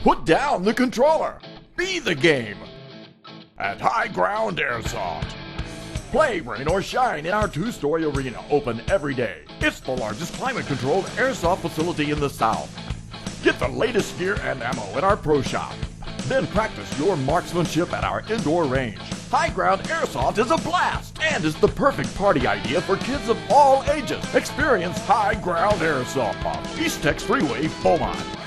Put down the controller. Be the game. At High Ground Airsoft. Play, rain, or shine in our two-story arena, open every day. It's the largest climate-controlled airsoft facility in the South. Get the latest gear and ammo in our pro shop. Then practice your marksmanship at our indoor range. High Ground Airsoft is a blast and is the perfect party idea for kids of all ages. Experience High Ground Airsoft. East Tex Freeway, Beaumont.